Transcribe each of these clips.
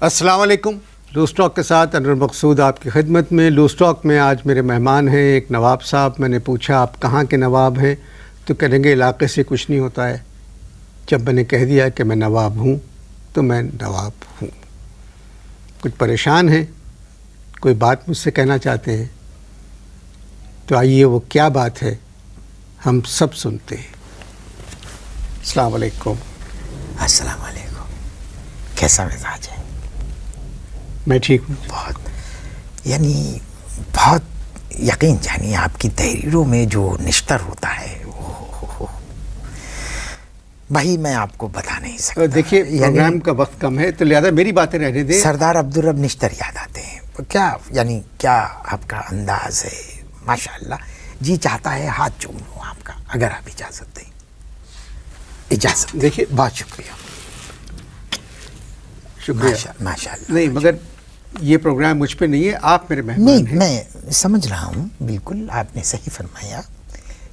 السلام علیکم. Loose talk کے ساتھ انور مقصود آپ کی خدمت میں. لوز ٹاک میں آج میرے مہمان ہیں ایک نواب صاحب. میں نے پوچھا آپ کہاں کے نواب ہیں تو کہیں گے علاقے سے کچھ نہیں ہوتا ہے. جب میں نے کہہ دیا کہ میں نواب ہوں تو میں نواب ہوں. کچھ پریشان ہیں, کوئی بات مجھ سے کہنا چاہتے ہیں, تو آئیے وہ کیا بات ہے ہم سب سنتے ہیں. السلام علیکم. السلام علیکم. کیسا مزاج ہے؟ میں ٹھیک ہوں. بہت یقین جانیے آپ کی تحریروں میں جو نشتر ہوتا ہے بھائی میں آپ کو بتا نہیں سکتا. دیکھیے پروگرام کا وقت کم ہے تو لہذا میری باتیں رہنے دیں. سردار عبدالرب نشتر یاد آتے ہیں. کیا آپ کا انداز ہے ماشاءاللہ. جی چاہتا ہے ہاتھ چوم لوں آپ کا, اگر آپ اجازت دیں. اجازت دیکھیے بہت شکریہ. شکریہ. ماشاءاللہ. نہیں مگر یہ پروگرام مجھ پہ نہیں ہے, آپ میرے مہمان نہیں ہیں. میں سمجھ رہا ہوں, بالکل آپ نے صحیح فرمایا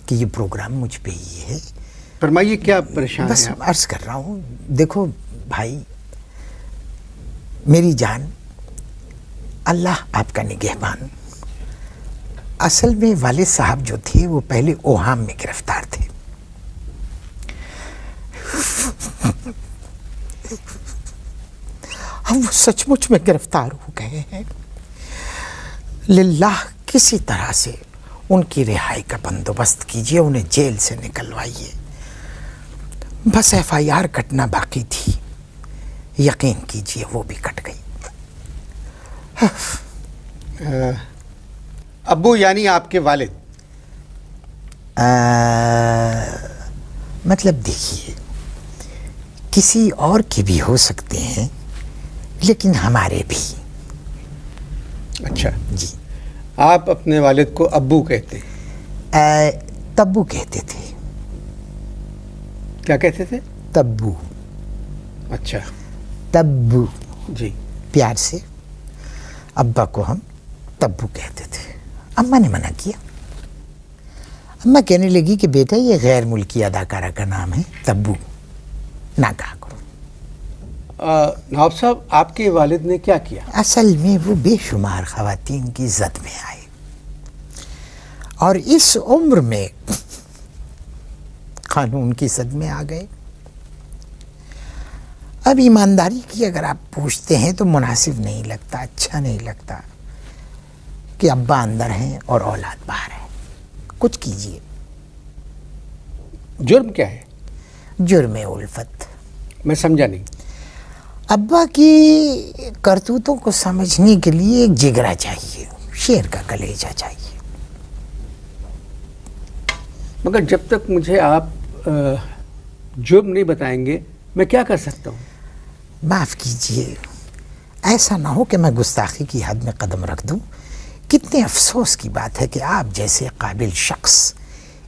کہ یہ پروگرام مجھ پہ ہی ہے. فرمائیے کیا پریشان بس ہیں آپ؟ عرض کر رہا ہوں, دیکھو بھائی میری جان, اللہ آپ کا نگہبان. اصل میں والد صاحب جو تھے وہ پہلے اوہام میں گرفتار تھے. اب وہ سچ مچ میں گرفتار ہو گئے ہیں. للہ کسی طرح سے ان کی رہائی کا بندوبست کیجیے, انہیں جیل سے نکلوائیے. بس ایف آئی آر کٹنا باقی تھی, یقین کیجیے وہ بھی کٹ گئی. ابو یعنی آپ کے والد؟ مطلب دیکھیے کسی اور کے بھی ہو سکتے ہیں لیکن ہمارے بھی. اچھا جی. آپ اپنے والد کو ابو کہتے ہیں؟ تبو کہتے تھے. کیا کہتے تھے؟ تبو. اچھا تبو. جی. پیار سے ابا کو ہم تبو کہتے تھے. اماں نے منع کیا. اماں کہنے لگی کہ بیٹا یہ غیر ملکی اداکارہ کا نام ہے, تبو نہ کہا کرو. نواب صاحب آپ کے والد نے کیا کیا؟ اصل میں وہ بے شمار خواتین کی زد میں آئے اور اس عمر میں قانون کی زد میں آ گئے. اب ایمانداری کی اگر آپ پوچھتے ہیں تو مناسب نہیں لگتا, اچھا نہیں لگتا کہ ابا اندر ہیں اور اولاد باہر ہے. کچھ کیجئے. جرم کیا ہے؟ جرم الفت. میں سمجھا نہیں. ابا کی کرتوتوں کو سمجھنے کے لیے ایک جگرا چاہیے, شیر کا کلیجہ چاہیے. مگر جب تک مجھے آپ جرم نہیں بتائیں گے میں کیا کر سکتا ہوں؟ معاف کیجئے, ایسا نہ ہو کہ میں گستاخی کی حد میں قدم رکھ دوں. کتنے افسوس کی بات ہے کہ آپ جیسے قابل شخص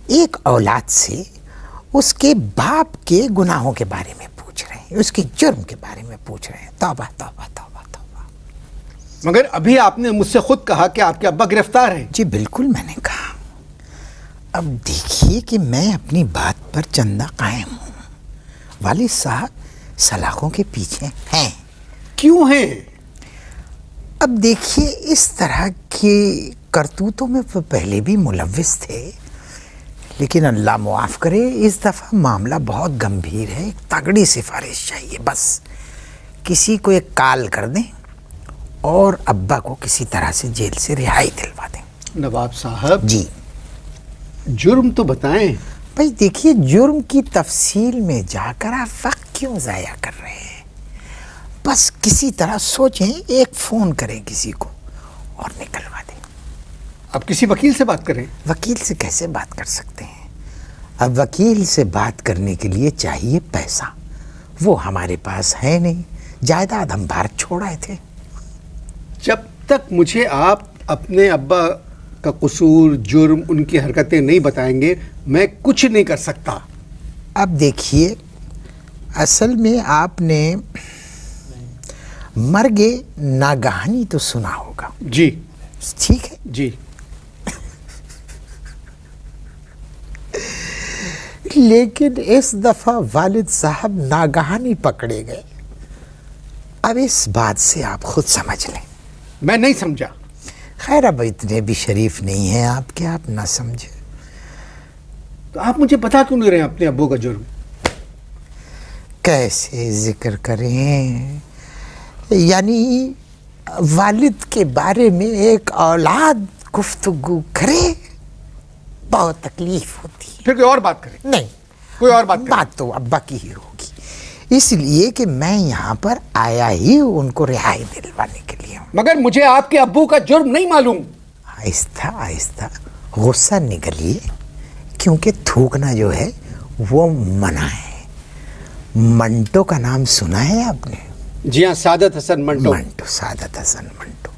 ایک اولاد سے اس کے باپ کے گناہوں کے بارے میں پوچھ رہے ہیں, اس کے جرم کے بارے میں پوچھ رہے ہیں. توبہ توبہ توبہ توبہ. مگر ابھی آپ نے مجھ سے خود کہا کہ آپ کے ابا گرفتار ہیں. جی بالکل میں نے کہا. اب دیکھیے کہ میں اپنی بات پر چندہ قائم ہوں. والد صاحب سلاخوں کے پیچھے ہیں. کیوں ہیں؟ اب دیکھیے اس طرح کی کرتوتوں میں وہ پہلے بھی ملوث تھے, لیکن اللہ معاف کرے اس دفعہ معاملہ بہت گمبھیر ہے. ایک تگڑی سفارش چاہیے. بس کسی کو ایک کال کر دیں اور ابا کو کسی طرح سے جیل سے رہائی دلوا دیں. نواب صاحب جی جرم تو بتائیں. بھائی دیکھیے جرم کی تفصیل میں جا کر آپ وقت کیوں ضائع کر رہے ہیں؟ بس کسی طرح سوچیں, ایک فون کریں کسی کو اور نکلوا دیں. اب کسی وکیل سے بات کریں. وکیل سے کیسے بات کر سکتے ہیں؟ اب وکیل سے بات کرنے کے لیے چاہیے پیسہ, وہ ہمارے پاس ہے نہیں. جائیداد ہم بھارت چھوڑ آئے تھے. جب تک مجھے آپ اپنے ابا کا قصور, جرم, ان کی حرکتیں نہیں بتائیں گے میں کچھ نہیں کر سکتا. اب دیکھیے اصل میں آپ نے مرگ ناگہانی تو سنا ہوگا. جی ٹھیک ہے. جی. لیکن اس دفعہ والد صاحب ناگہانی پکڑے گئے. اب اس بات سے آپ خود سمجھ لیں. میں نہیں سمجھا. خیر اب اتنے بھی شریف نہیں ہیں آپ کہ آپ نہ سمجھے. تو آپ مجھے بتا کیوں نہیں رہے ہیں اپنے ابو کا جرم؟ کیسے ذکر کریں؟ یعنی والد کے بارے میں ایک اولاد گفتگو کرے بہت تکلیف ہوتی ہے. پھر کوئی اور بات کریں. نہیں، کوئی اور بات کریں. بات تو ابا کی ہی ہوگی، اس لیے کہ میں یہاں پر آیا ہی ان کو رہائی دلوانے کے لیے ہوں. مگر مجھے آپ کے ابو کا جرم نہیں معلوم. آہستہ آہستہ غصہ نکلیے، کیونکہ تھوکنا جو ہے وہ منع ہے. منٹو کا نام سنا ہے آپ نے؟ جی ہاں، سعادت حسن منٹو. منٹو، سعادت حسن منٹو.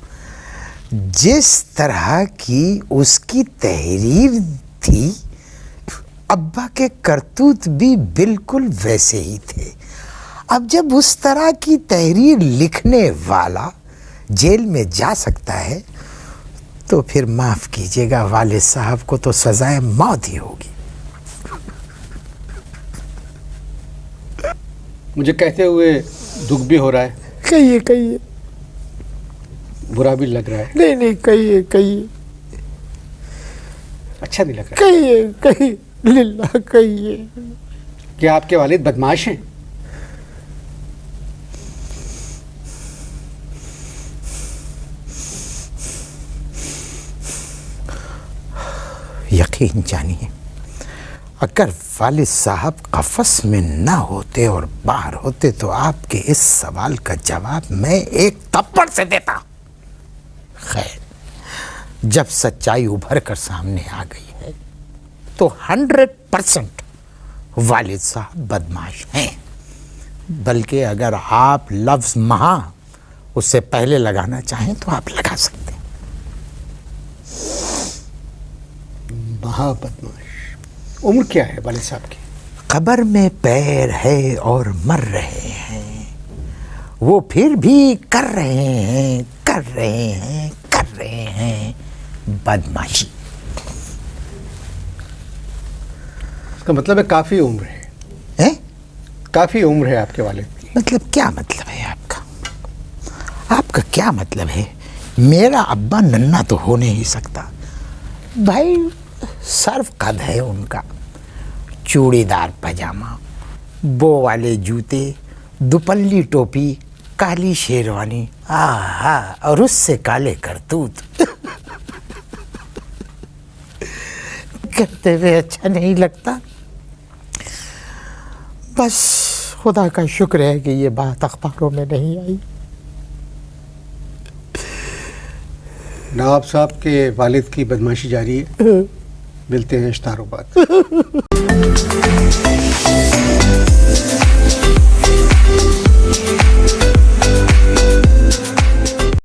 جس طرح کی اس کی تحریر تھی، ابا کے کرتوت بھی بالکل ویسے ہی تھے. اب جب اس طرح کی تحریر لکھنے والا جیل میں جا سکتا ہے تو پھر معاف کیجیے گا، والد صاحب کو تو سزائے موت ہی ہوگی. مجھے کہتے ہوئے دکھ بھی ہو رہا ہے، کہیے کہیے. برا بھی لگ رہا ہے. نہیں نہیں، کہیے کہیے. اچھا نہیں لگ رہا کہیے کہیے، للہ کہیے. کیا آپ کے والد بدماش ہیں؟ یقین جانیے، اگر والد صاحب قفس میں نہ ہوتے اور باہر ہوتے تو آپ کے اس سوال کا جواب میں ایک تھپڑ سے دیتا. خیر، جب سچائی ابھر کر سامنے آ گئی ہے تو 100% والد صاحب بدماش ہیں. بلکہ اگر آپ لفظ مہا اس سے پہلے لگانا چاہیں تو آپ لگا سکتے ہیں. مہا بدماش. عمر کیا ہے والد صاحب کی؟ قبر میں پیر ہے اور مر رہے ہیں، وہ پھر بھی کر رہے ہیں کر رہے ہیں کر رہے ہیں بدماشی. اس کا مطلب ہے کافی عمر ہے. کافی عمر ہے آپ کے والد کی. مطلب کیا مطلب ہے آپ کا؟ آپ کا کیا مطلب ہے؟ میرا ابا ننھا تو ہو نہیں سکتا بھائی. صرف قد ہے ان کا، چوڑی دار پاجامہ، بو والے جوتے، دوپلی ٹوپی، کالی شیروانی، آہا، اور اس سے کالے کرتوت. کہتے ہوئے اچھا نہیں لگتا. بس خدا کا شکر ہے کہ یہ بات اخباروں میں نہیں آئی. نواب صاحب کے والد کی بدماشی جاری ہے. ملتے ہیں اشتہاروں بعد.